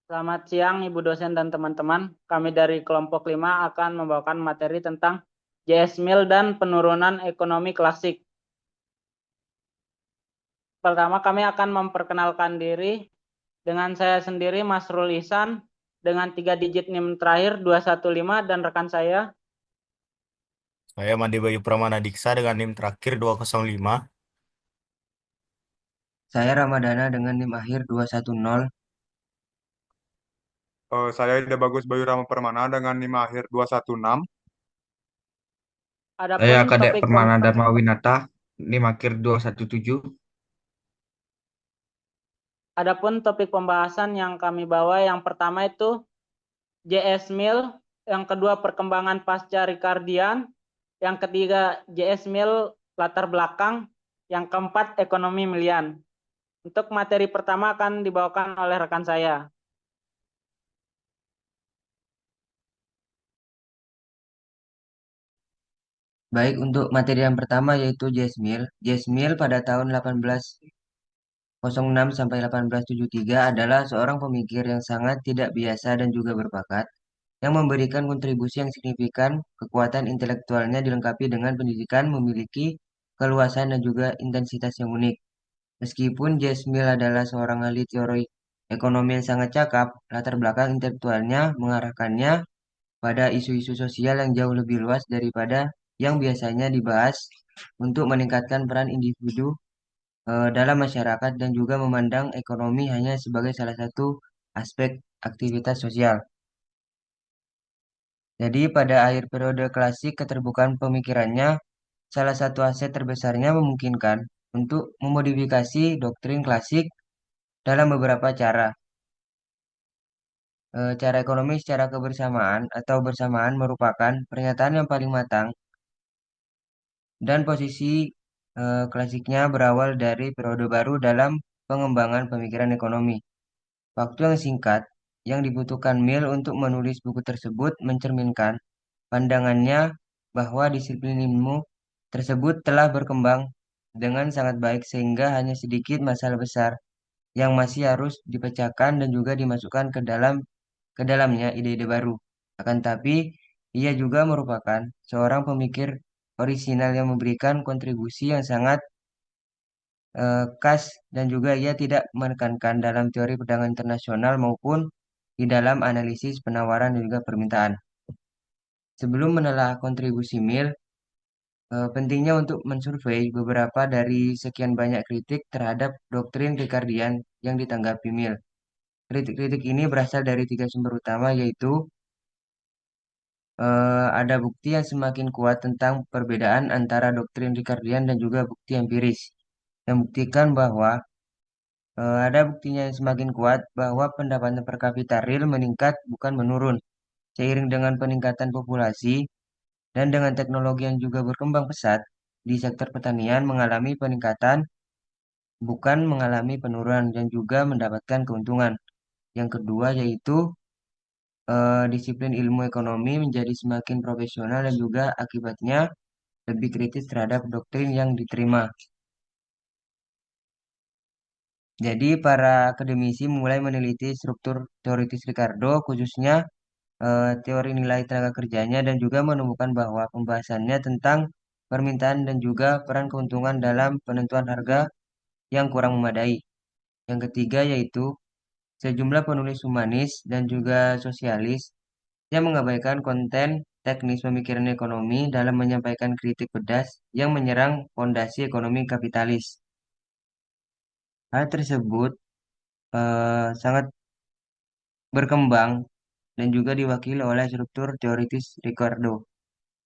Selamat siang Ibu dosen dan teman-teman. Kami dari kelompok 5 akan membawakan materi tentang JS Mill dan penurunan ekonomi klasik. Pertama kami akan memperkenalkan diri dengan saya sendiri Mas Rul Ihsan dengan 3 digit NIM terakhir 215 dan rekan saya. Saya Made Bayu Pramana Diksa dengan NIM terakhir 205. Saya Ramadana dengan NIM akhir 210. Saya Ida Bagus Bayu Rama Permana dengan NIM akhir 216. Adapun Saya Kadek topik Permana Dharma Winata, NIM akhir 217. Adapun topik pembahasan yang kami bawa yang pertama itu JS Mill, yang kedua perkembangan pasca Ricardian, yang ketiga JS Mill latar belakang, yang keempat ekonomi milian. Untuk materi pertama akan dibawakan oleh rekan saya. Baik, untuk materi yang pertama yaitu Jasmil. Jasmil pada tahun 1806 sampai 1873 adalah seorang pemikir yang sangat tidak biasa dan juga berbakat, yang memberikan kontribusi yang signifikan. Kekuatan intelektualnya dilengkapi dengan pendidikan, memiliki keluasan dan juga intensitas yang unik. Meskipun Jasmil adalah seorang ahli teori ekonomi yang sangat cakap, latar belakang intelektualnya mengarahkannya pada isu-isu sosial yang jauh lebih luas daripada yang biasanya dibahas, untuk meningkatkan peran individu dalam masyarakat dan juga memandang ekonomi hanya sebagai salah satu aspek aktivitas sosial. Jadi pada akhir periode klasik, keterbukaan pemikirannya salah satu aset terbesarnya memungkinkan untuk memodifikasi doktrin klasik dalam beberapa cara. Cara ekonomi secara kebersamaan atau bersamaan merupakan pernyataan yang paling matang, dan posisi klasiknya berawal dari periode baru dalam pengembangan pemikiran ekonomi. Waktu yang singkat yang dibutuhkan Mill untuk menulis buku tersebut mencerminkan pandangannya bahwa disiplin ilmu tersebut telah berkembang dengan sangat baik sehingga hanya sedikit masalah besar yang masih harus dipecahkan dan juga dimasukkan ke dalamnya ide-ide baru. Akan tapi, ia juga merupakan seorang pemikir orisinal yang memberikan kontribusi yang sangat khas, dan juga ia tidak menekankan dalam teori perdagangan internasional maupun di dalam analisis penawaran dan juga permintaan. Sebelum menelaah kontribusi Mill, pentingnya untuk mensurvei beberapa dari sekian banyak kritik terhadap doktrin Ricardian yang ditanggapi Mill. Kritik-kritik ini berasal dari tiga sumber utama, yaitu ada bukti yang semakin kuat tentang perbedaan antara doktrin Ricardian dan juga bukti empiris yang buktikan bahwa ada buktinya yang semakin kuat bahwa pendapatan per kapita real meningkat bukan menurun. Seiring dengan peningkatan populasi dan dengan teknologi yang juga berkembang pesat, di sektor pertanian mengalami peningkatan bukan mengalami penurunan dan juga mendapatkan keuntungan. Yang kedua yaitu disiplin ilmu ekonomi menjadi semakin profesional dan juga akibatnya lebih kritis terhadap doktrin yang diterima. Jadi para akademisi mulai meneliti struktur teoritis Ricardo, khususnya teori nilai tenaga kerjanya, dan juga menemukan bahwa pembahasannya tentang permintaan dan juga peran keuntungan dalam penentuan harga yang kurang memadai. Yang ketiga yaitu sejumlah penulis humanis dan juga sosialis yang mengabaikan konten teknis pemikiran ekonomi dalam menyampaikan kritik pedas yang menyerang fondasi ekonomi kapitalis. Hal tersebut sangat berkembang dan juga diwakili oleh struktur teoritis Ricardo.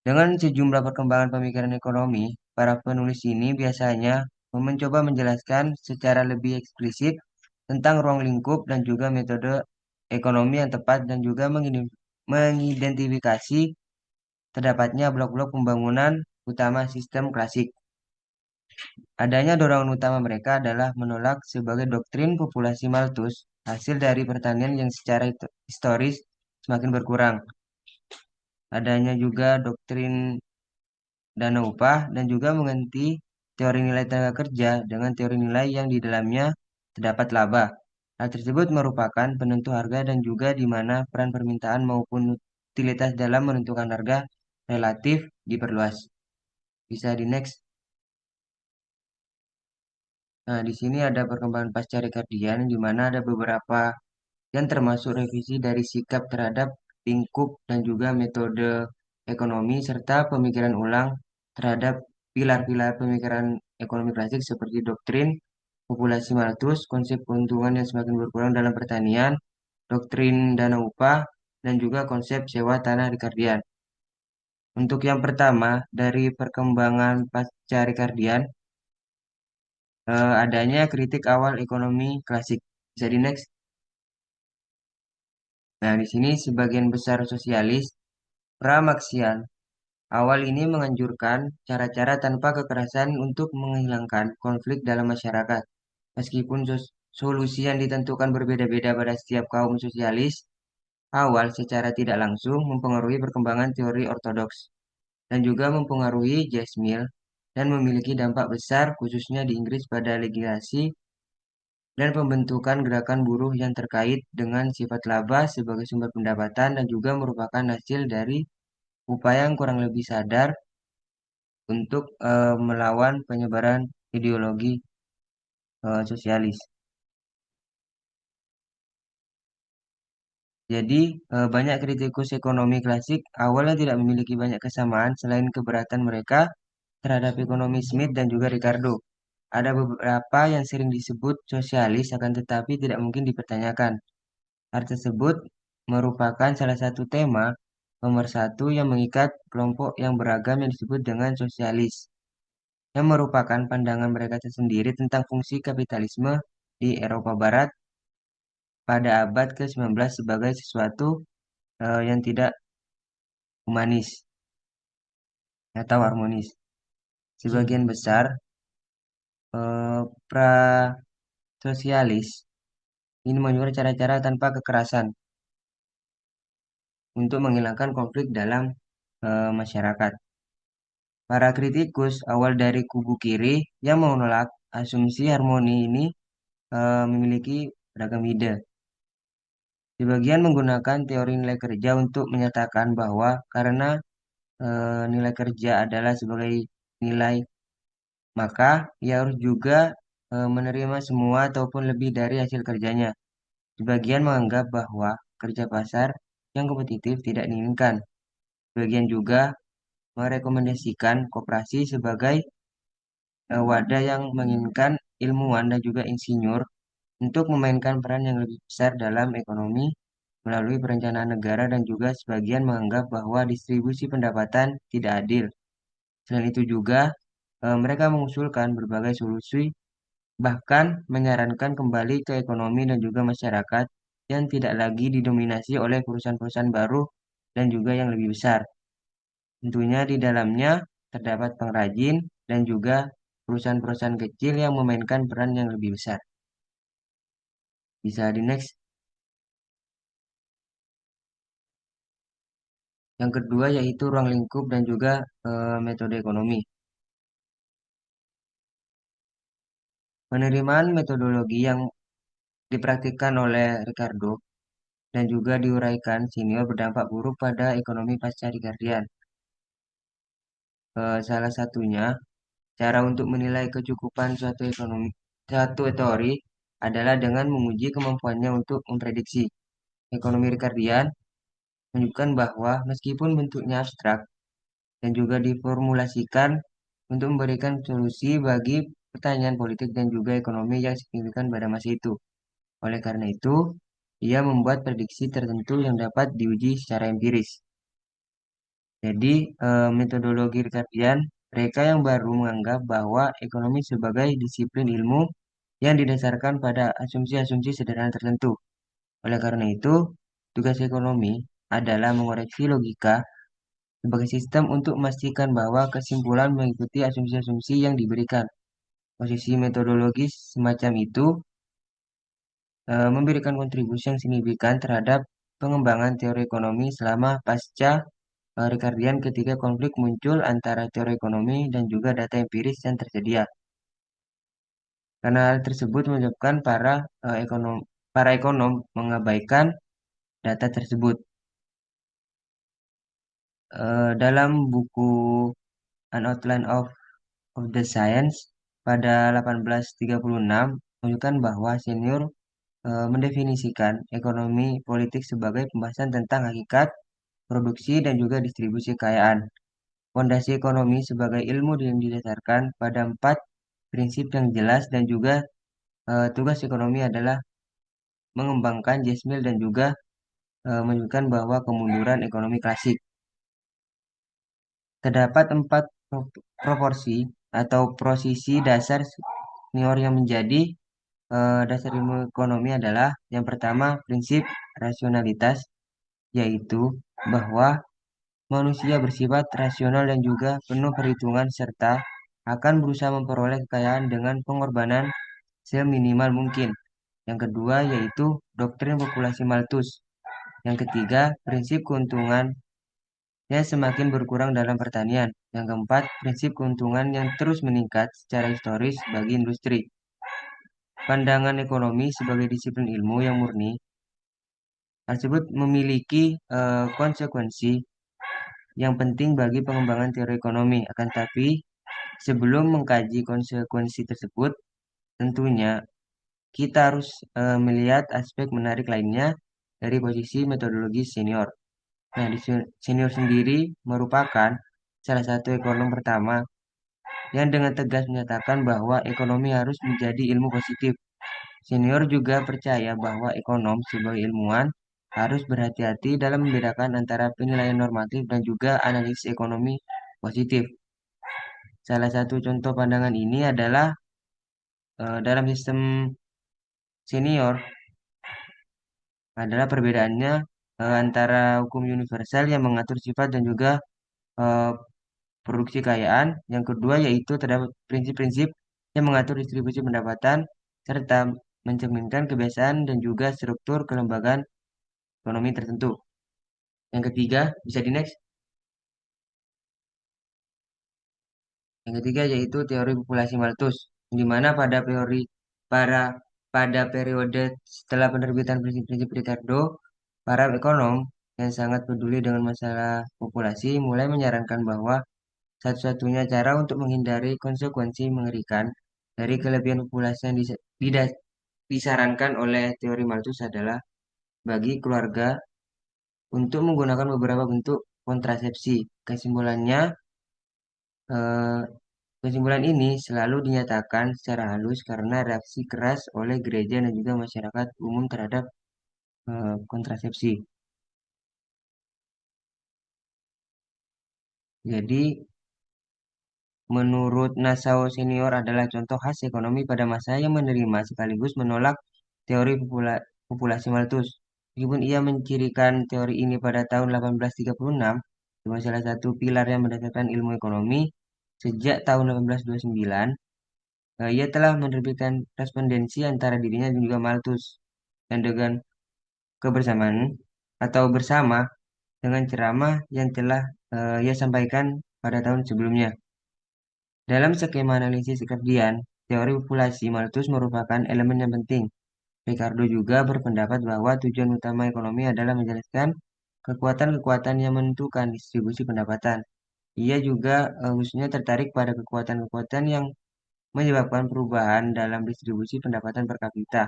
Dengan sejumlah perkembangan pemikiran ekonomi, para penulis ini biasanya mencoba menjelaskan secara lebih eksplisit tentang ruang lingkup dan juga metode ekonomi yang tepat, dan juga mengidentifikasi terdapatnya blok-blok pembangunan utama sistem klasik. Adanya dorongan utama mereka adalah menolak sebagai doktrin populasi Malthus, hasil dari pertanian yang secara historis semakin berkurang. Adanya juga doktrin dana upah dan juga mengganti teori nilai tenaga kerja dengan teori nilai yang di dalamnya terdapat laba. Hal tersebut merupakan penentu harga dan juga di mana peran permintaan maupun utilitas dalam menentukan harga relatif diperluas. Bisa di next. Nah, di sini ada perkembangan pasca Ricardian di mana ada beberapa yang termasuk revisi dari sikap terhadap lingkup dan juga metode ekonomi serta pemikiran ulang terhadap pilar-pilar pemikiran ekonomi klasik seperti doktrin populasi Malthus, konsep keuntungan yang semakin berkurang dalam pertanian, doktrin dana upah, dan juga konsep sewa tanah Ricardian. Untuk yang pertama, dari perkembangan pasca Ricardian, adanya kritik awal ekonomi klasik. Bisa di next. Nah, di sini sebagian besar sosialis pramaksian awal ini menganjurkan cara-cara tanpa kekerasan untuk menghilangkan konflik dalam masyarakat. Meskipun solusi yang ditentukan berbeda-beda pada setiap kaum sosialis, awal secara tidak langsung mempengaruhi perkembangan teori ortodoks dan juga mempengaruhi Jas Mill dan memiliki dampak besar khususnya di Inggris pada legislasi dan pembentukan gerakan buruh yang terkait dengan sifat laba sebagai sumber pendapatan dan juga merupakan hasil dari upaya yang kurang lebih sadar untuk melawan penyebaran ideologi sosialis. Jadi, banyak kritikus ekonomi klasik awalnya tidak memiliki banyak kesamaan selain keberatan mereka terhadap ekonomi Smith dan juga Ricardo. Ada beberapa yang sering disebut sosialis akan tetapi tidak mungkin dipertanyakan. Hal tersebut merupakan salah satu tema pemersatu yang mengikat kelompok yang beragam yang disebut dengan sosialis, yang merupakan pandangan mereka tersendiri tentang fungsi kapitalisme di Eropa Barat pada abad ke-19 sebagai sesuatu yang tidak humanis atau harmonis. Sebagian besar pra-sosialis ini menyuruh cara-cara tanpa kekerasan untuk menghilangkan konflik dalam masyarakat. Para kritikus awal dari kubu kiri yang menolak asumsi harmoni ini memiliki beragam ide. Sebagian menggunakan teori nilai kerja untuk menyatakan bahwa karena nilai kerja adalah sebagai nilai, maka ia harus juga menerima semua ataupun lebih dari hasil kerjanya. Sebagian menganggap bahwa kerja pasar yang kompetitif tidak diinginkan. Sebagian juga merekomendasikan koperasi sebagai wadah yang menginginkan ilmuwan dan juga insinyur untuk memainkan peran yang lebih besar dalam ekonomi melalui perencanaan negara dan juga sebagian menganggap bahwa distribusi pendapatan tidak adil. Selain itu juga mereka mengusulkan berbagai solusi bahkan menyarankan kembali ke ekonomi dan juga masyarakat yang tidak lagi didominasi oleh perusahaan-perusahaan baru dan juga yang lebih besar. Tentunya di dalamnya terdapat pengrajin dan juga perusahaan-perusahaan kecil yang memainkan peran yang lebih besar. Bisa di next. Yang kedua yaitu ruang lingkup dan juga metode ekonomi. Penerimaan metodologi yang dipraktikkan oleh Ricardo dan juga diuraikan senior berdampak buruk pada ekonomi pasca Ricardian. Salah satunya cara untuk menilai kecukupan suatu teori adalah dengan menguji kemampuannya untuk memprediksi. Ekonomi Ricardian menunjukkan bahwa meskipun bentuknya abstrak dan juga diformulasikan untuk memberikan solusi bagi pertanyaan politik dan juga ekonomi yang signifikan pada masa itu. Oleh karena itu, ia membuat prediksi tertentu yang dapat diuji secara empiris. Jadi, metodologi Ricardian, mereka yang baru menganggap bahwa ekonomi sebagai disiplin ilmu yang didasarkan pada asumsi-asumsi sederhana tertentu. Oleh karena itu, tugas ekonomi adalah mengoreksi logika sebagai sistem untuk memastikan bahwa kesimpulan mengikuti asumsi-asumsi yang diberikan. Posisi metodologis semacam itu memberikan kontribusi yang signifikan terhadap pengembangan teori ekonomi selama pasca Ricardian ketika konflik muncul antara teori ekonomi dan juga data empiris yang tersedia. Karena hal tersebut menyebabkan para ekonom mengabaikan data tersebut. Dalam buku An Outline of the Science pada 1836 menunjukkan bahwa senior mendefinisikan ekonomi politik sebagai pembahasan tentang hakikat, produksi, dan juga distribusi kekayaan. Fondasi ekonomi sebagai ilmu yang didasarkan pada 4 prinsip yang jelas dan juga tugas ekonomi adalah mengembangkan Jasmine dan juga menunjukkan bahwa kemunduran ekonomi klasik. Terdapat 4 proporsi atau prosesi dasar senior yang menjadi dasar ilmu ekonomi adalah yang pertama prinsip rasionalitas, yaitu bahwa manusia bersifat rasional dan juga penuh perhitungan serta akan berusaha memperoleh kekayaan dengan pengorbanan seminimal mungkin. Yang kedua yaitu doktrin populasi Malthus. Yang ketiga, prinsip keuntungan yang semakin berkurang dalam pertanian. Yang keempat, prinsip keuntungan yang terus meningkat secara historis bagi industri. Pandangan ekonomi sebagai disiplin ilmu yang murni tersebut memiliki konsekuensi yang penting bagi pengembangan teori ekonomi. Akan tapi, sebelum mengkaji konsekuensi tersebut, tentunya kita harus melihat aspek menarik lainnya dari posisi metodologi senior. Nah, senior sendiri merupakan salah satu ekonom pertama yang dengan tegas menyatakan bahwa ekonomi harus menjadi ilmu positif. Senior juga percaya bahwa ekonom sebagai ilmuwan harus berhati-hati dalam membedakan antara penilaian normatif dan juga analisis ekonomi positif. Salah satu contoh pandangan ini adalah dalam sistem senior adalah perbedaannya antara hukum universal yang mengatur sifat dan juga eh, produksi kekayaan. Yang kedua yaitu terdapat prinsip-prinsip yang mengatur distribusi pendapatan serta mencerminkan kebiasaan dan juga struktur kelembagaan ekonomi tertentu. Yang ketiga, bisa di next. Yang ketiga yaitu teori populasi Malthus, di mana para pada periode setelah penerbitan prinsip-prinsip Ricardo, para ekonom yang sangat peduli dengan masalah populasi mulai menyarankan bahwa satu-satunya cara untuk menghindari konsekuensi mengerikan dari kelebihan populasi yang disarankan oleh teori Malthus adalah bagi keluarga untuk menggunakan beberapa bentuk kontrasepsi. Eh, Kesimpulan ini selalu dinyatakan secara halus karena reaksi keras oleh gereja dan juga masyarakat umum terhadap kontrasepsi. Jadi, menurut Nassau senior adalah contoh khas ekonomi pada masa yang menerima sekaligus menolak teori populasi Malthus. Meskipun ia mencirikan teori ini pada tahun 1836 sebagai salah satu pilar yang mendasarkan ilmu ekonomi, sejak tahun 1829, ia telah menerbitkan korespondensi antara dirinya dan juga Malthus. Dan dengan kebersamaan atau bersama dengan ceramah yang telah ia sampaikan pada tahun sebelumnya. Dalam skema analisis kemudian, teori populasi Malthus merupakan elemen yang penting. Ricardo juga berpendapat bahwa tujuan utama ekonomi adalah menjelaskan kekuatan-kekuatan yang menentukan distribusi pendapatan. Ia juga khususnya tertarik pada kekuatan-kekuatan yang menyebabkan perubahan dalam distribusi pendapatan per kapita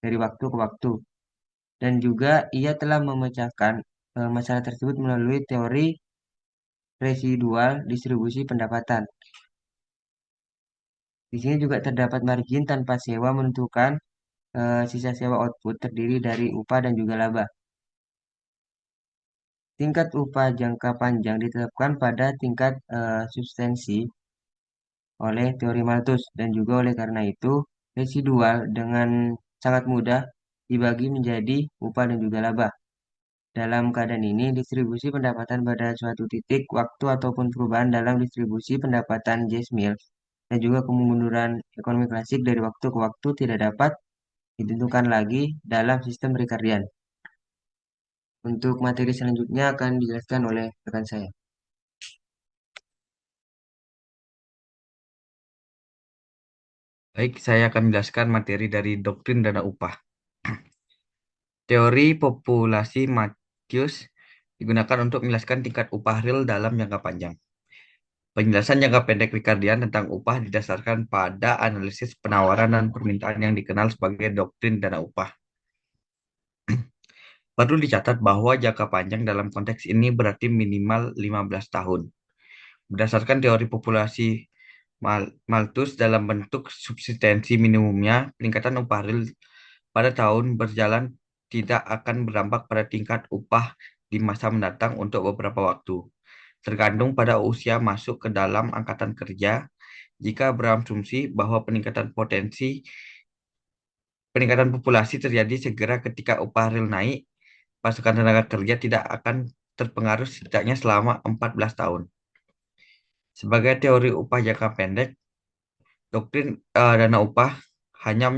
dari waktu ke waktu. Dan juga ia telah memecahkan masalah tersebut melalui teori residual distribusi pendapatan. Di sini juga terdapat margin tanpa sewa menentukan sisa sewa output terdiri dari upah dan juga laba. Tingkat upah jangka panjang ditetapkan pada tingkat substansi oleh teori Malthus dan juga oleh karena itu residual dengan sangat mudah dibagi menjadi upah dan juga laba. Dalam keadaan ini, distribusi pendapatan pada suatu titik waktu ataupun perubahan dalam distribusi pendapatan Jasmine dan juga kemunduran ekonomi klasik dari waktu ke waktu tidak dapat ditentukan lagi dalam sistem Ricardian. Untuk materi selanjutnya akan dijelaskan oleh rekan saya. Baik, saya akan menjelaskan materi dari doktrin dana upah. Teori populasi Matthews digunakan untuk menjelaskan tingkat upah real dalam jangka panjang. Penjelasan jangka pendek Ricardian tentang upah didasarkan pada analisis penawaran dan permintaan yang dikenal sebagai doktrin dana upah. Perlu dicatat bahwa jangka panjang dalam konteks ini berarti minimal 15 tahun. Berdasarkan teori populasi Malthus dalam bentuk subsistensi minimumnya, peningkatan upah real pada tahun berjalan tidak akan berdampak pada tingkat upah di masa mendatang untuk beberapa waktu, tergantung pada usia masuk ke dalam angkatan kerja. Jika berasumsi bahwa peningkatan populasi terjadi segera ketika upah real naik, pasukan tenaga kerja tidak akan terpengaruh setidaknya selama 14 tahun. Sebagai teori upah jangka pendek, doktrin dana upah hanya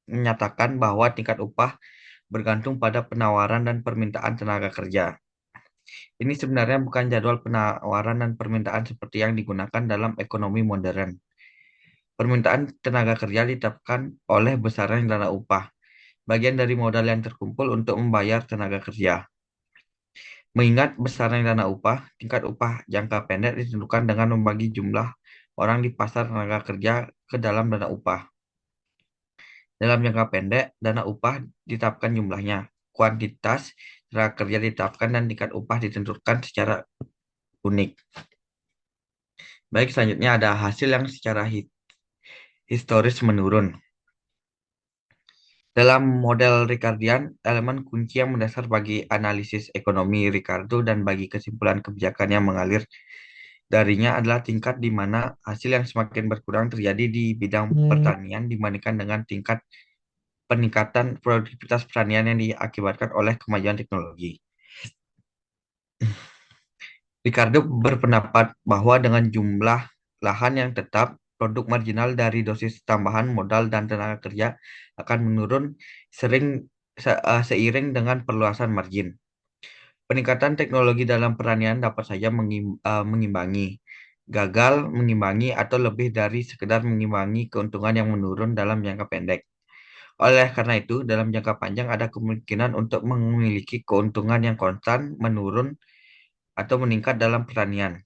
menyatakan bahwa tingkat upah bergantung pada penawaran dan permintaan tenaga kerja. Ini sebenarnya bukan jadwal penawaran dan permintaan seperti yang digunakan dalam ekonomi modern. Permintaan tenaga kerja ditetapkan oleh besarnya dana upah, bagian dari modal yang terkumpul untuk membayar tenaga kerja. Mengingat besarnya dana upah, tingkat upah jangka pendek ditentukan dengan membagi jumlah orang di pasar tenaga kerja ke dalam dana upah. Dalam jangka pendek, dana upah ditetapkan jumlahnya, kuantitas tenaga kerja ditetapkan, dan tingkat upah ditentukan secara unik. Baik, selanjutnya ada hasil yang secara historis menurun. Dalam model Ricardian, elemen kunci yang mendasar bagi analisis ekonomi Ricardo dan bagi kesimpulan kebijakan yang mengalir darinya adalah tingkat di mana hasil yang semakin berkurang terjadi di bidang pertanian dibandingkan dengan tingkat peningkatan produktivitas pertanian yang diakibatkan oleh kemajuan teknologi. Ricardo berpendapat bahwa dengan jumlah lahan yang tetap, produk marginal dari dosis tambahan modal dan tenaga kerja akan menurun seiring dengan perluasan margin. Peningkatan teknologi dalam pertanian dapat saja mengimbangi, gagal mengimbangi, atau lebih dari sekedar mengimbangi keuntungan yang menurun dalam jangka pendek. Oleh karena itu, dalam jangka panjang ada kemungkinan untuk memiliki keuntungan yang konstan, menurun, atau meningkat dalam pertanian.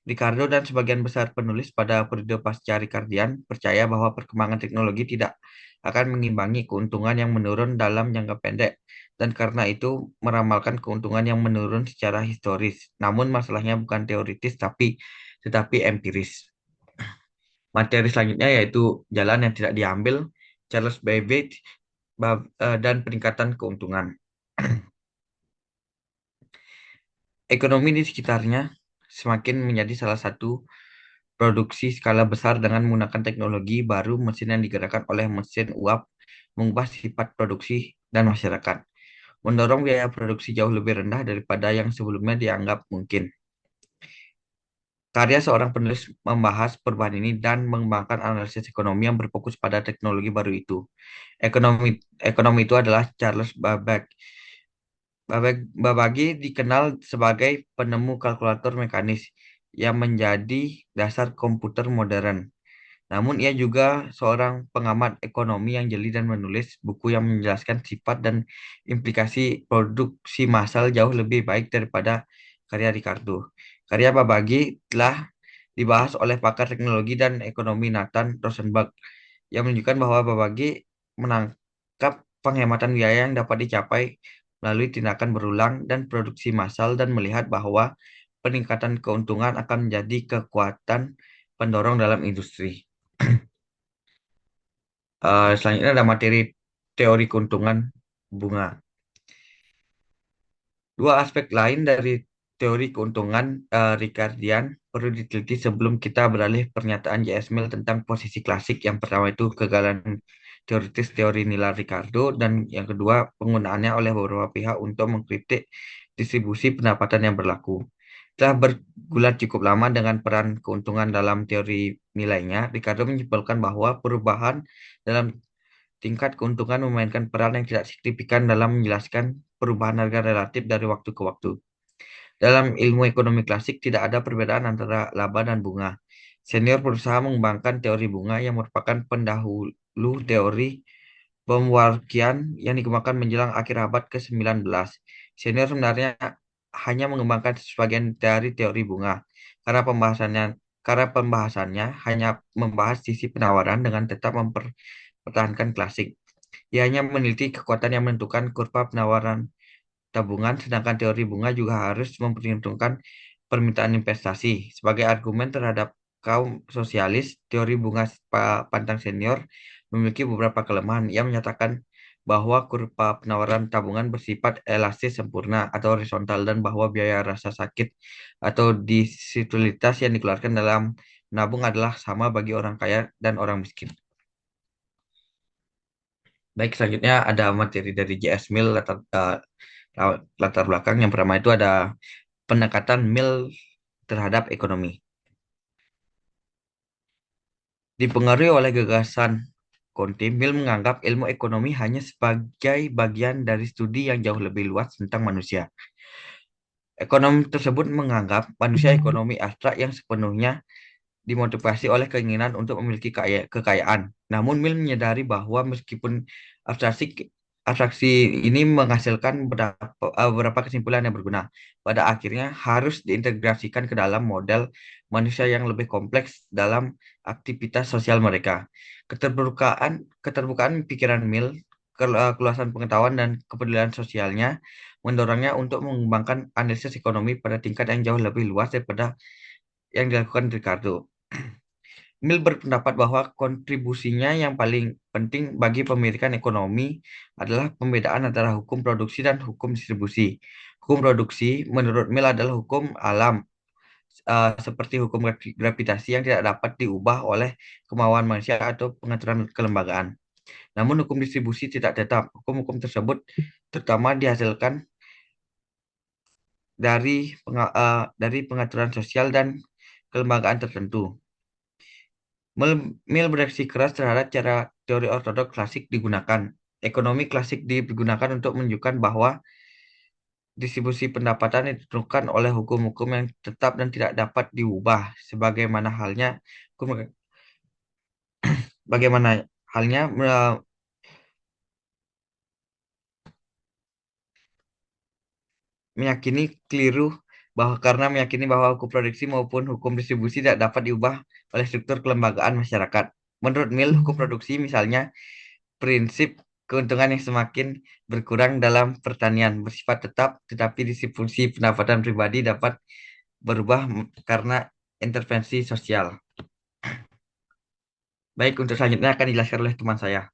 Ricardo dan sebagian besar penulis pada periode pasca Ricardian percaya bahwa perkembangan teknologi tidak akan mengimbangi keuntungan yang menurun dalam jangka pendek, dan karena itu meramalkan keuntungan yang menurun secara historis. Namun masalahnya bukan teoritis tetapi empiris. Materi selanjutnya yaitu jalan yang tidak diambil, Charles Babbage, dan peningkatan keuntungan. Ekonomi di sekitarnya semakin menjadi salah satu produksi skala besar dengan menggunakan teknologi baru, mesin yang digerakkan oleh mesin uap, mengubah sifat produksi dan masyarakat, mendorong biaya produksi jauh lebih rendah daripada yang sebelumnya dianggap mungkin. Karya seorang penulis membahas perubahan ini dan mengembangkan analisis ekonomi yang berfokus pada teknologi baru itu. Ekonomi itu adalah Charles Babbage. Babbage dikenal sebagai penemu kalkulator mekanis yang menjadi dasar komputer modern. Namun ia juga seorang pengamat ekonomi yang jeli dan menulis buku yang menjelaskan sifat dan implikasi produksi massal jauh lebih baik daripada karya Ricardo. Karya Babbage telah dibahas oleh pakar teknologi dan ekonomi Nathan Rosenberg yang menunjukkan bahwa Babbage menangkap penghematan biaya yang dapat dicapai melalui tindakan berulang dan produksi massal dan melihat bahwa peningkatan keuntungan akan menjadi kekuatan pendorong dalam industri. Selanjutnya ada materi teori keuntungan bunga. Dua aspek lain dari teori keuntungan Ricardian perlu diteliti sebelum kita beralih pernyataan J.S. Mill tentang posisi klasik. Yang pertama itu kegagalan teoritis teori nilai Ricardo, dan yang kedua penggunaannya oleh beberapa pihak untuk mengkritik distribusi pendapatan yang berlaku. Setelah bergulat cukup lama dengan peran keuntungan dalam teori nilainya, Ricardo menyimpulkan bahwa perubahan dalam tingkat keuntungan memainkan peran yang tidak signifikan dalam menjelaskan perubahan harga relatif dari waktu ke waktu. Dalam ilmu ekonomi klasik, tidak ada perbedaan antara laba dan bunga. Senior berusaha mengembangkan teori bunga yang merupakan pendahulu teori Pewarkian yang dikembangkan menjelang akhir abad ke-19. Senior sebenarnya hanya mengembangkan sebagian dari teori bunga, karena pembahasannya hanya membahas sisi penawaran dengan tetap mempertahankan klasik. Ia hanya meneliti kekuatan yang menentukan kurva penawaran tabungan, sedangkan teori bunga juga harus memperhitungkan permintaan investasi. Sebagai argumen terhadap kaum sosialis, teori bunga pantang senior memiliki beberapa kelemahan. Ia menyatakan bahwa kurva penawaran tabungan bersifat elastis sempurna atau horizontal dan bahwa biaya rasa sakit atau disitualitas yang dikeluarkan dalam menabung adalah sama bagi orang kaya dan orang miskin. Baik, selanjutnya ada materi dari J.S. Mill latar belakang. Yang pertama itu ada pendekatan Mill terhadap ekonomi. Dipengaruhi oleh gagasan Conte, Mill menganggap ilmu ekonomi hanya sebagai bagian dari studi yang jauh lebih luas tentang manusia. Ekonomi tersebut menganggap manusia ekonomi abstrak yang sepenuhnya dimotivasi oleh keinginan untuk memiliki kekayaan. Namun Mill menyadari bahwa meskipun abstraksi ini menghasilkan beberapa kesimpulan yang berguna, pada akhirnya harus diintegrasikan ke dalam model manusia yang lebih kompleks dalam aktivitas sosial mereka. Keterbukaan pikiran Mill, keluasan pengetahuan dan kepedulian sosialnya mendorongnya untuk mengembangkan analisis ekonomi pada tingkat yang jauh lebih luas daripada yang dilakukan Ricardo. Mill berpendapat bahwa kontribusinya yang paling penting bagi pemilikan ekonomi adalah pembedaan antara hukum produksi dan hukum distribusi. Hukum produksi menurut Mill adalah hukum alam, seperti hukum gravitasi yang tidak dapat diubah oleh kemauan manusia atau pengaturan kelembagaan. Namun hukum distribusi tidak tetap. Hukum-hukum tersebut terutama dihasilkan dari pengaturan sosial dan kelembagaan tertentu. Mill bereaksi keras terhadap cara teori ortodoks klasik digunakan. Ekonomi klasik digunakan untuk menunjukkan bahwa distribusi pendapatan ditentukan oleh hukum-hukum yang tetap dan tidak dapat diubah, sebagaimana halnya meyakini bahwa hukum produksi maupun hukum distribusi tidak dapat diubah oleh struktur kelembagaan masyarakat. Menurut Mill, hukum produksi misalnya prinsip keuntungan yang semakin berkurang dalam pertanian bersifat tetap, tetapi distribusi pendapatan pribadi dapat berubah karena intervensi sosial. Baik, untuk selanjutnya akan dijelaskan oleh teman saya.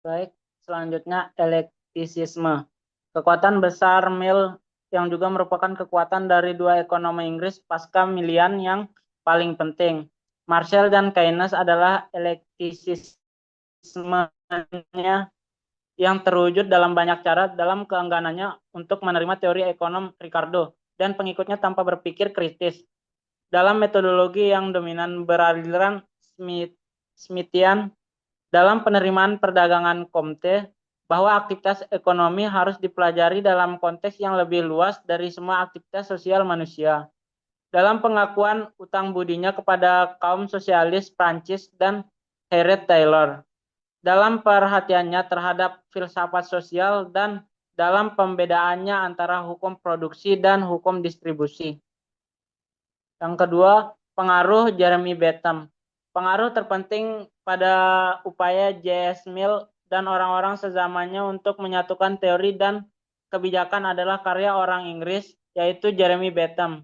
Baik, selanjutnya elektisisme. Kekuatan besar Mill yang juga merupakan kekuatan dari dua ekonomi Inggris pasca Millian yang paling penting. Marshall dan Keynes adalah elektisismenya yang terwujud dalam banyak cara dalam keengganannya untuk menerima teori ekonom Ricardo dan pengikutnya tanpa berpikir kritis. Dalam metodologi yang dominan beraliran Smithian, dalam penerimaan perdagangan Comte, bahwa aktivitas ekonomi harus dipelajari dalam konteks yang lebih luas dari semua aktivitas sosial manusia. Dalam pengakuan utang budinya kepada kaum sosialis Prancis dan Harriet Taylor, dalam perhatiannya terhadap filsafat sosial dan dalam pembedaannya antara hukum produksi dan hukum distribusi. Yang kedua, pengaruh Jeremy Bentham. Pengaruh terpenting pada upaya J.S. Mill dan orang-orang sezamannya untuk menyatukan teori dan kebijakan adalah karya orang Inggris, yaitu Jeremy Bentham.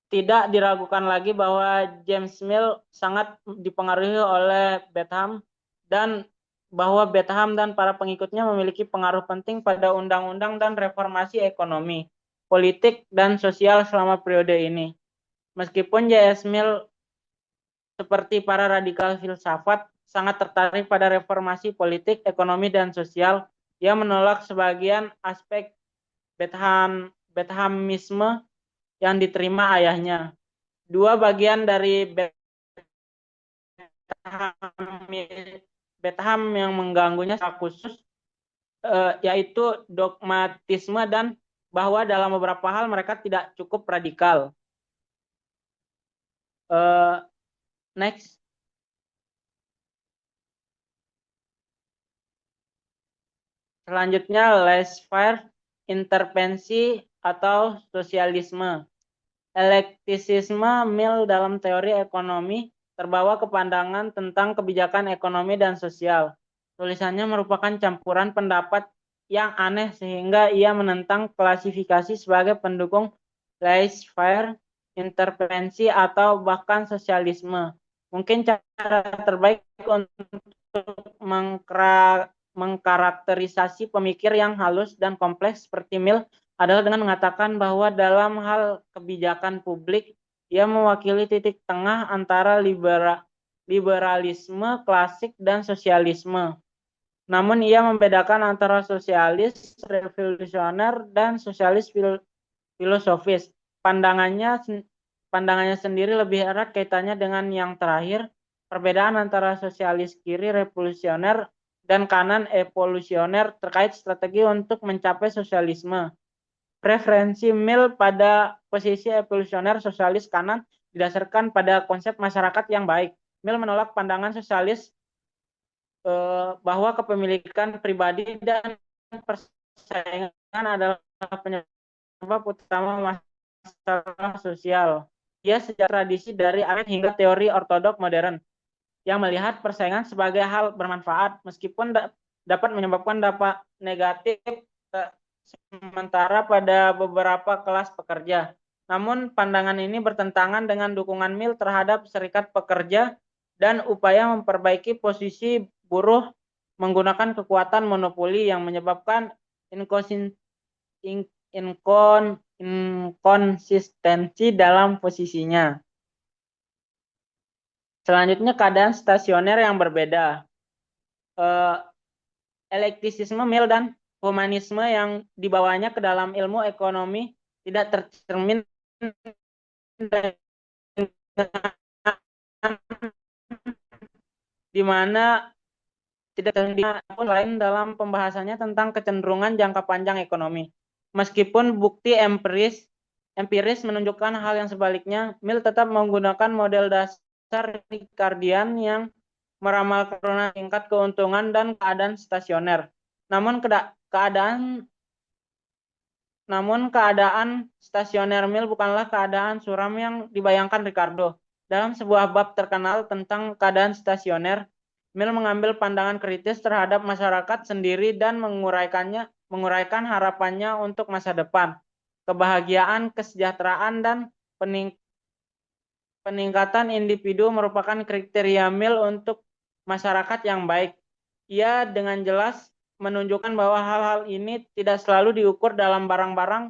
Tidak diragukan lagi bahwa James Mill sangat dipengaruhi oleh Bentham dan bahwa Bentham dan para pengikutnya memiliki pengaruh penting pada undang-undang dan reformasi ekonomi, politik, dan sosial selama periode ini. Meskipun J.S. Mill seperti para radikal filsafat sangat tertarik pada reformasi politik, ekonomi, dan sosial, ia menolak sebagian aspek Benthamisme yang diterima ayahnya. Dua bagian dari Bentham yang mengganggunya secara khusus yaitu dogmatisme dan bahwa dalam beberapa hal mereka tidak cukup radikal. Next. Selanjutnya, laissez-faire, intervensi atau sosialisme. Elektisisme Mill dalam teori ekonomi terbawa ke pandangan tentang kebijakan ekonomi dan sosial. Tulisannya merupakan campuran pendapat yang aneh sehingga ia menentang klasifikasi sebagai pendukung laissez-faire, intervensi, atau bahkan sosialisme. Mungkin cara terbaik untuk mengkarakterisasi pemikir yang halus dan kompleks seperti Mill adalah dengan mengatakan bahwa dalam hal kebijakan publik, ia mewakili titik tengah antara liberalisme klasik dan sosialisme. Namun ia membedakan antara sosialis revolusioner dan sosialis filosofis. Pandangannya sendiri lebih erat kaitannya dengan yang terakhir, perbedaan antara sosialis kiri revolusioner dan kanan evolusioner terkait strategi untuk mencapai sosialisme. Preferensi Mill pada posisi evolusioner sosialis kanan didasarkan pada konsep masyarakat yang baik. Mill menolak pandangan sosialis bahwa kepemilikan pribadi dan persaingan adalah penyebab utama masalah sosial. Ia sejak tradisi dari Aret hingga teori ortodok modern yang melihat persaingan sebagai hal bermanfaat meskipun dapat menyebabkan dampak negatif sementara pada beberapa kelas pekerja. Namun pandangan ini bertentangan dengan dukungan Mill terhadap serikat pekerja dan upaya memperbaiki posisi buruh menggunakan kekuatan monopoli yang menyebabkan inkonsistensi dalam posisinya. Selanjutnya, keadaan stasioner yang berbeda. Elektisisme Mill dan humanisme yang dibawanya ke dalam ilmu ekonomi tidak tercermin di mana tidak terlihat pun lain dalam pembahasannya tentang kecenderungan jangka panjang ekonomi. Meskipun bukti empiris menunjukkan hal yang sebaliknya, Mill tetap menggunakan model dasar Ricardian yang meramalkan tingkat keuntungan dan keadaan stasioner. Namun keadaan stasioner Mill bukanlah keadaan suram yang dibayangkan Ricardo. Dalam sebuah bab terkenal tentang keadaan stasioner, Mill mengambil pandangan kritis terhadap masyarakat sendiri dan menguraikan harapannya untuk masa depan, kebahagiaan, kesejahteraan, dan peningkatan individu merupakan kriteria Mill untuk masyarakat yang baik. Ia dengan jelas menunjukkan bahwa hal-hal ini tidak selalu diukur dalam barang-barang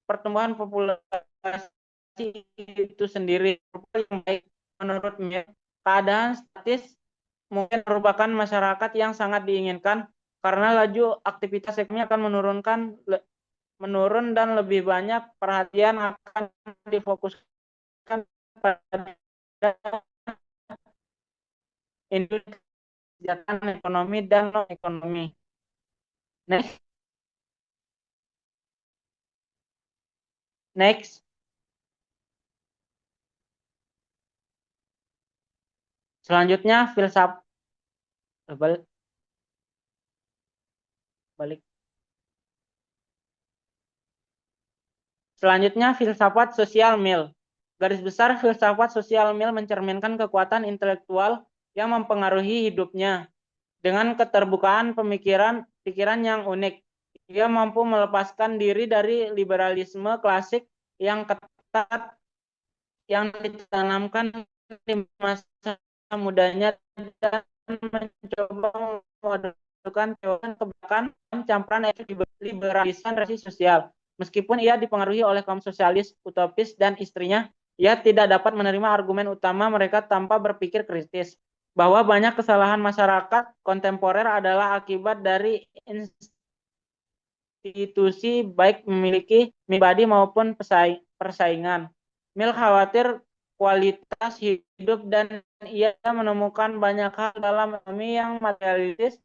pertumbuhan populasi itu sendiri. Yang baik menurut Mill, keadaan statis mungkin merupakan masyarakat yang sangat diinginkan karena laju aktivitas ekonomi akan menurun dan lebih banyak perhatian akan difokuskan pada industri kesejahteraan ekonomi dan non-ekonomi. Next. Selanjutnya filsafat balik. Selanjutnya filsafat sosial Mill. Garis besar filsafat sosial Mill mencerminkan kekuatan intelektual yang mempengaruhi hidupnya. Dengan keterbukaan pikiran yang unik, ia mampu melepaskan diri dari liberalisme klasik yang ketat yang ditanamkan di masa mudanya dan mencoba memodelkan teori kebijakan campuran liberalisme dan sosial. Meskipun ia dipengaruhi oleh kaum sosialis utopis dan istrinya, ia tidak dapat menerima argumen utama mereka tanpa berpikir kritis, bahwa banyak kesalahan masyarakat kontemporer adalah akibat dari institusi baik memiliki pribadi maupun persaingan. Mill khawatir kualitas hidup dan ia menemukan banyak hal dalam ekonomi yang materialistis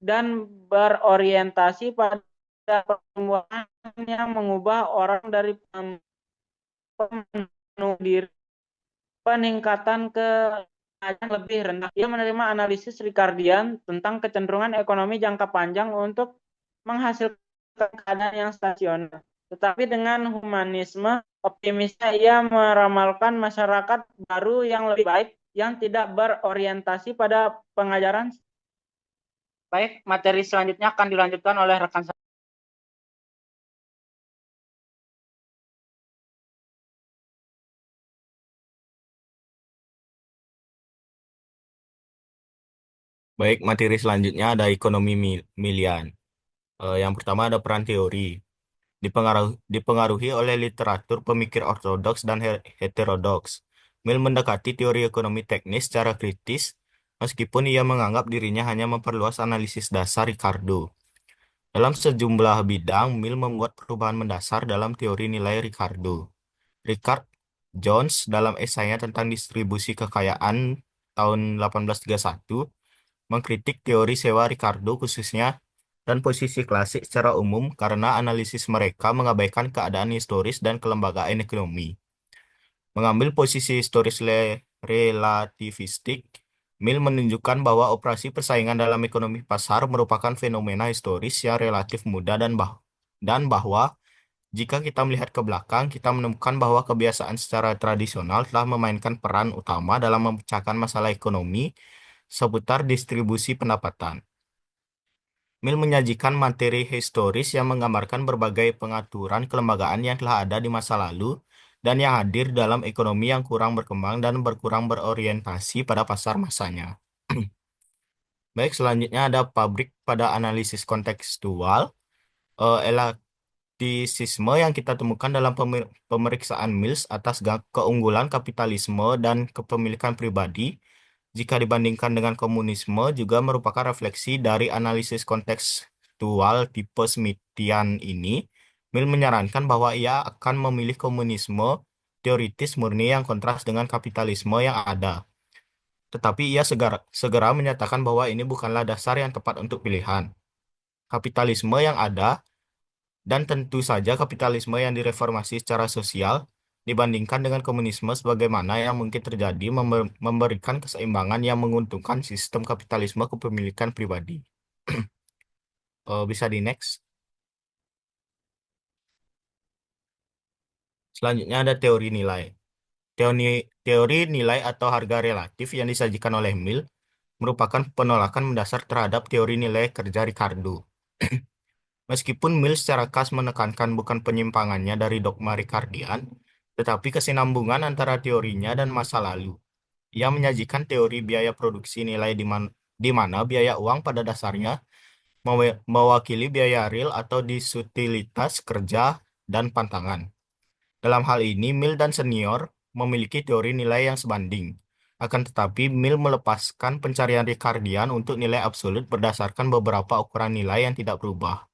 dan berorientasi pada pertumbuhan yang mengubah orang dari pemenuh diri peningkatan ke yang lebih rendah. Ia menerima analisis Ricardian tentang kecenderungan ekonomi jangka panjang untuk menghasilkan keadaan yang stasioner. Tetapi dengan humanisme optimisnya ia meramalkan masyarakat baru yang lebih baik yang tidak berorientasi pada pengajaran. Baik, materi selanjutnya akan dilanjutkan oleh rekan saya. Baik, materi selanjutnya ada ekonomi milian. Yang pertama ada peran teori. Dipengaruhi oleh literatur pemikir ortodoks dan heterodoks. Mill mendekati teori ekonomi teknis secara kritis, meskipun ia menganggap dirinya hanya memperluas analisis dasar Ricardo. Dalam sejumlah bidang, Mill membuat perubahan mendasar dalam teori nilai Ricardo. Richard Jones dalam esainya tentang distribusi kekayaan tahun 1831 mengkritik teori sewa Ricardo khususnya dan posisi klasik secara umum karena analisis mereka mengabaikan keadaan historis dan kelembagaan ekonomi. Mengambil posisi historis relativistik, Mill menunjukkan bahwa operasi persaingan dalam ekonomi pasar merupakan fenomena historis yang relatif muda dan bahwa jika kita melihat ke belakang, kita menemukan bahwa kebiasaan secara tradisional telah memainkan peran utama dalam memecahkan masalah ekonomi seputar distribusi pendapatan. Mill menyajikan materi historis yang menggambarkan berbagai pengaturan kelembagaan yang telah ada di masa lalu dan yang hadir dalam ekonomi yang kurang berkembang dan berkurang berorientasi pada pasar masanya. Baik, selanjutnya ada pabrik pada analisis kontekstual. Elastisisme yang kita temukan dalam pemeriksaan Mills atas keunggulan kapitalisme dan kepemilikan pribadi jika dibandingkan dengan komunisme juga merupakan refleksi dari analisis kontekstual tipe Smithian ini. Mill menyarankan bahwa ia akan memilih komunisme teoritis murni yang kontras dengan kapitalisme yang ada. Tetapi ia segera menyatakan bahwa ini bukanlah dasar yang tepat untuk pilihan. Kapitalisme yang ada, dan tentu saja kapitalisme yang direformasi secara sosial, dibandingkan dengan komunisme sebagaimana yang mungkin terjadi memberikan keseimbangan yang menguntungkan sistem kapitalisme kepemilikan pribadi. Bisa di next. Selanjutnya ada teori nilai. Teori nilai atau harga relatif yang disajikan oleh Mill merupakan penolakan mendasar terhadap teori nilai kerja Ricardo. Meskipun Mill secara khas menekankan bukan penyimpangannya dari dogma Ricardian, tetapi kesinambungan antara teorinya dan masa lalu. Ia menyajikan teori biaya produksi nilai di mana biaya uang pada dasarnya mewakili biaya real atau disutilitas kerja dan pantangan. Dalam hal ini, Mill dan senior memiliki teori nilai yang sebanding. Akan tetapi, Mill melepaskan pencarian Ricardian untuk nilai absolut berdasarkan beberapa ukuran nilai yang tidak berubah.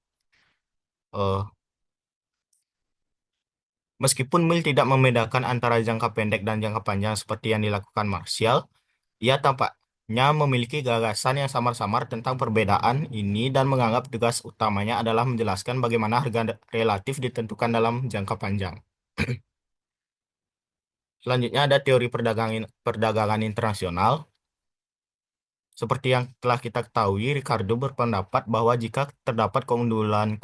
Meskipun Mill tidak membedakan antara jangka pendek dan jangka panjang seperti yang dilakukan Marshall, ia tampaknya memiliki gagasan yang samar-samar tentang perbedaan ini dan menganggap tugas utamanya adalah menjelaskan bagaimana harga relatif ditentukan dalam jangka panjang. Selanjutnya ada teori perdagangan internasional. Seperti yang telah kita ketahui, Ricardo berpendapat bahwa jika terdapat keunggulan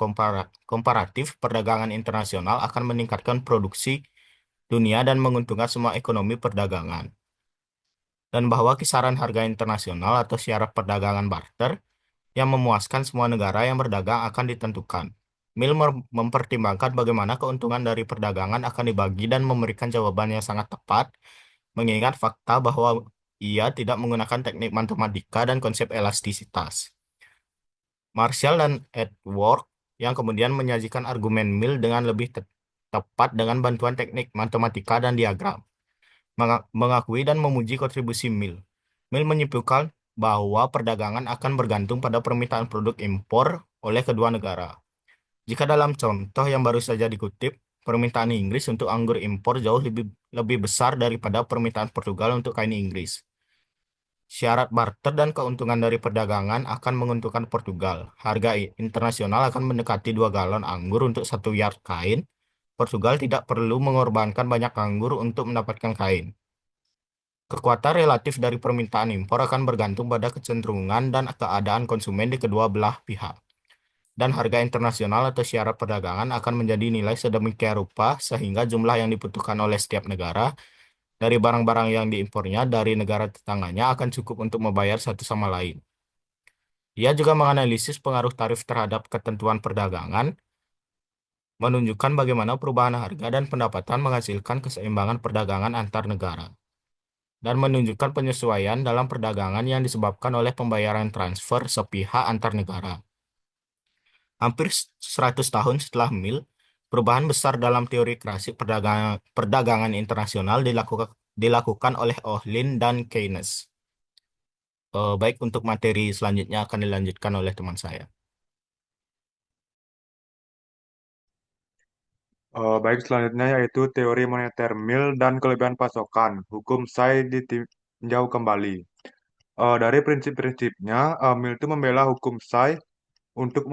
komparatif, perdagangan internasional akan meningkatkan produksi dunia dan menguntungkan semua ekonomi perdagangan. Dan bahwa kisaran harga internasional atau syarat perdagangan barter yang memuaskan semua negara yang berdagang akan ditentukan. Mill mempertimbangkan bagaimana keuntungan dari perdagangan akan dibagi dan memberikan jawaban yang sangat tepat, mengingat fakta bahwa ia tidak menggunakan teknik matematika dan konsep elastisitas. Marshall dan Edward yang kemudian menyajikan argumen Mill dengan lebih tepat dengan bantuan teknik matematika dan diagram, mengakui dan memuji kontribusi Mill. Mill menyimpulkan bahwa perdagangan akan bergantung pada permintaan produk impor oleh kedua negara. Jika dalam contoh yang baru saja dikutip, permintaan Inggris untuk anggur impor jauh lebih besar daripada permintaan Portugal untuk kain Inggris. Syarat barter dan keuntungan dari perdagangan akan menguntungkan Portugal. Harga internasional akan mendekati 2 galon anggur untuk 1 yard kain. Portugal tidak perlu mengorbankan banyak anggur untuk mendapatkan kain. Kekuatan relatif dari permintaan impor akan bergantung pada kecenderungan dan keadaan konsumen di kedua belah pihak. dan harga internasional atau syarat perdagangan akan menjadi nilai sedemikian rupa sehingga jumlah yang dibutuhkan oleh setiap negara dari barang-barang yang diimpornya dari negara tetangganya akan cukup untuk membayar satu sama lain. Ia juga menganalisis pengaruh tarif terhadap ketentuan perdagangan, menunjukkan bagaimana perubahan harga dan pendapatan menghasilkan keseimbangan perdagangan antar negara, dan menunjukkan penyesuaian dalam perdagangan yang disebabkan oleh pembayaran transfer sepihak antar negara. Hampir 100 tahun setelah Mill, perubahan besar dalam teori klasik perdagangan internasional dilakukan oleh Ohlin dan Keynes. Baik, untuk materi selanjutnya akan dilanjutkan oleh teman saya. Baik, selanjutnya yaitu teori moneter Mill dan kelebihan pasokan. Hukum Say ditinjau kembali. Dari prinsip-prinsipnya, Mill itu membela hukum Say untuk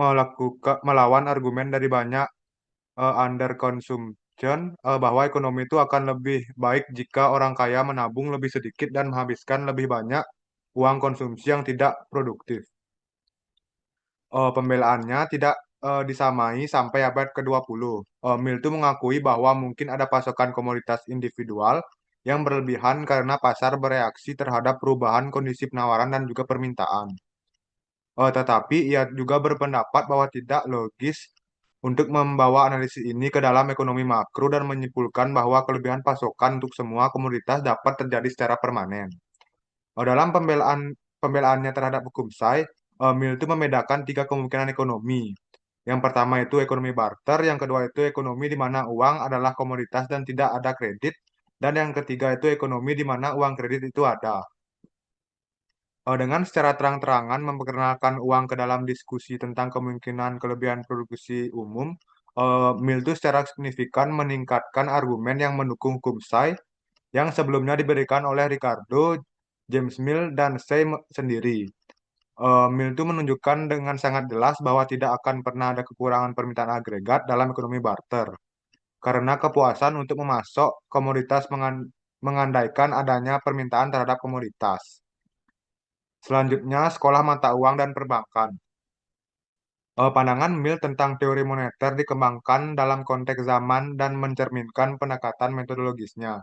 melawan argumen dari banyak under consumption bahwa ekonomi itu akan lebih baik jika orang kaya menabung lebih sedikit dan menghabiskan lebih banyak uang konsumsi yang tidak produktif. Pembelaannya tidak disamai sampai abad ke-20. Mill itu mengakui bahwa mungkin ada pasokan komoditas individual yang berlebihan karena pasar bereaksi terhadap perubahan kondisi penawaran dan juga permintaan. Tetapi ia juga berpendapat bahwa tidak logis untuk membawa analisis ini ke dalam ekonomi makro dan menyimpulkan bahwa kelebihan pasokan untuk semua komoditas dapat terjadi secara permanen. Dalam pembelaannya terhadap hukum Say, Mill itu membedakan tiga kemungkinan ekonomi. Yang pertama itu ekonomi barter, yang kedua itu ekonomi di mana uang adalah komoditas dan tidak ada kredit, dan yang ketiga itu ekonomi di mana uang kredit itu ada. Dengan secara terang-terangan memperkenalkan uang ke dalam diskusi tentang kemungkinan kelebihan produksi umum, Mill itu secara signifikan meningkatkan argumen yang mendukung hukum Say yang sebelumnya diberikan oleh Ricardo, James Mill, dan Say sendiri. Mill itu menunjukkan dengan sangat jelas bahwa tidak akan pernah ada kekurangan permintaan agregat dalam ekonomi barter, karena kepuasan untuk memasok komoditas mengandaikan adanya permintaan terhadap komoditas. Selanjutnya, sekolah mata uang dan perbankan. Pandangan Mill tentang teori moneter dikembangkan dalam konteks zaman dan mencerminkan pendekatan metodologisnya,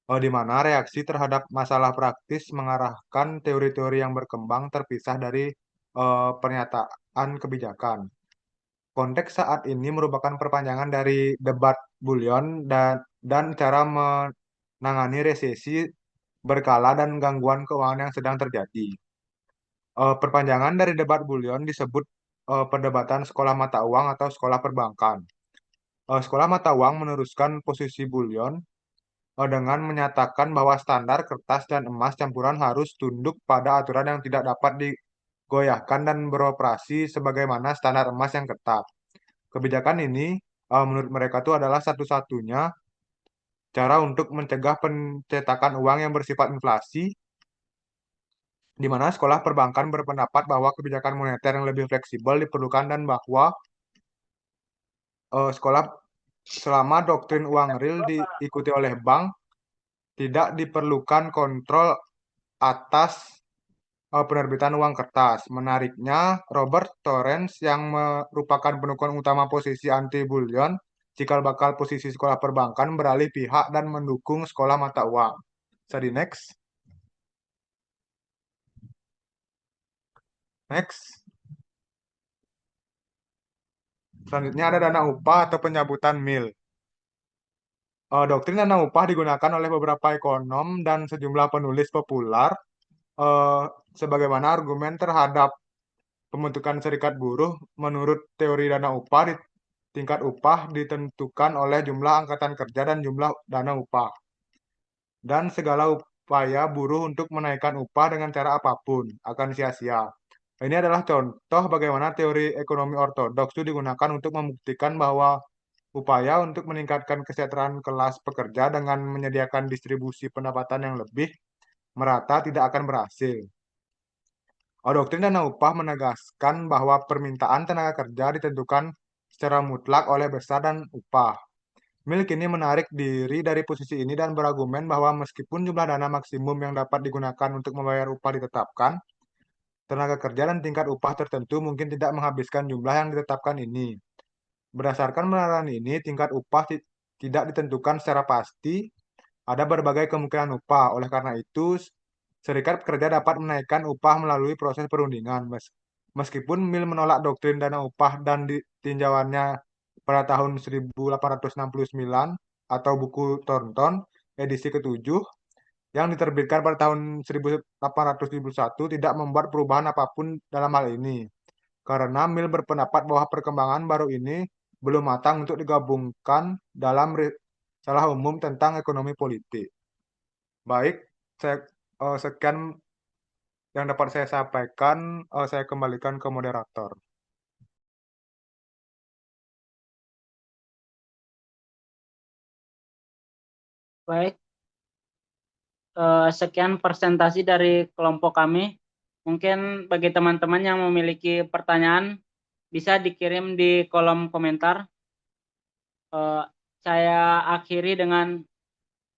di mana reaksi terhadap masalah praktis mengarahkan teori-teori yang berkembang terpisah dari pernyataan kebijakan. Konteks saat ini merupakan perpanjangan dari debat bullion dan cara menangani resesi berkala dan gangguan keuangan yang sedang terjadi. Perpanjangan dari debat bullion disebut perdebatan sekolah mata uang atau sekolah perbankan. Sekolah mata uang meneruskan posisi bullion dengan menyatakan bahwa standar kertas dan emas campuran harus tunduk pada aturan yang tidak dapat digoyahkan dan beroperasi sebagaimana standar emas yang ketat. Kebijakan ini menurut mereka itu adalah satu-satunya cara untuk mencegah pencetakan uang yang bersifat inflasi, di mana sekolah perbankan berpendapat bahwa kebijakan moneter yang lebih fleksibel diperlukan dan bahwa sekolah selama doktrin uang real diikuti oleh bank, tidak diperlukan kontrol atas penerbitan uang kertas. Menariknya, Robert Torrance yang merupakan pendukung utama posisi anti-bullion, cikal bakal posisi sekolah perbankan beralih pihak dan mendukung sekolah mata uang. Jadi next. Next. Selanjutnya ada dana upah atau pencabutan Mill. Doktrin dana upah digunakan oleh beberapa ekonom dan sejumlah penulis populer sebagaimana argumen terhadap pembentukan serikat buruh. Menurut teori dana upah, tingkat upah ditentukan oleh jumlah angkatan kerja dan jumlah dana upah. Dan segala upaya buruh untuk menaikkan upah dengan cara apapun akan sia-sia. Ini adalah contoh bagaimana teori ekonomi ortodoks itu digunakan untuk membuktikan bahwa upaya untuk meningkatkan kesejahteraan kelas pekerja dengan menyediakan distribusi pendapatan yang lebih merata tidak akan berhasil. Doktrin dana upah menegaskan bahwa permintaan tenaga kerja ditentukan secara mutlak oleh besar dan upah. Mill kini menarik diri dari posisi ini dan berargumen bahwa meskipun jumlah dana maksimum yang dapat digunakan untuk membayar upah ditetapkan, tenaga kerja dan tingkat upah tertentu mungkin tidak menghabiskan jumlah yang ditetapkan ini. Berdasarkan penilaian ini, tingkat upah tidak ditentukan secara pasti, ada berbagai kemungkinan upah. Oleh karena itu, serikat pekerja dapat menaikkan upah melalui proses perundingan. Meskipun Mill menolak doktrin dana upah dan ditinjauannya pada tahun 1869 atau buku Thornton edisi ke-7 yang diterbitkan pada tahun 1871 tidak membuat perubahan apapun dalam hal ini. Karena Mill berpendapat bahwa perkembangan baru ini belum matang untuk digabungkan dalam risalah umum tentang ekonomi politik. Baik, sekian yang dapat saya sampaikan. Saya kembalikan ke moderator. Baik, sekian presentasi dari kelompok kami. Mungkin bagi teman-teman yang memiliki pertanyaan bisa dikirim di kolom komentar. Saya akhiri dengan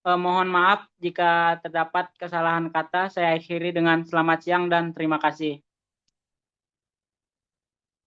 mohon maaf jika terdapat kesalahan kata. Saya akhiri dengan selamat siang dan terima kasih.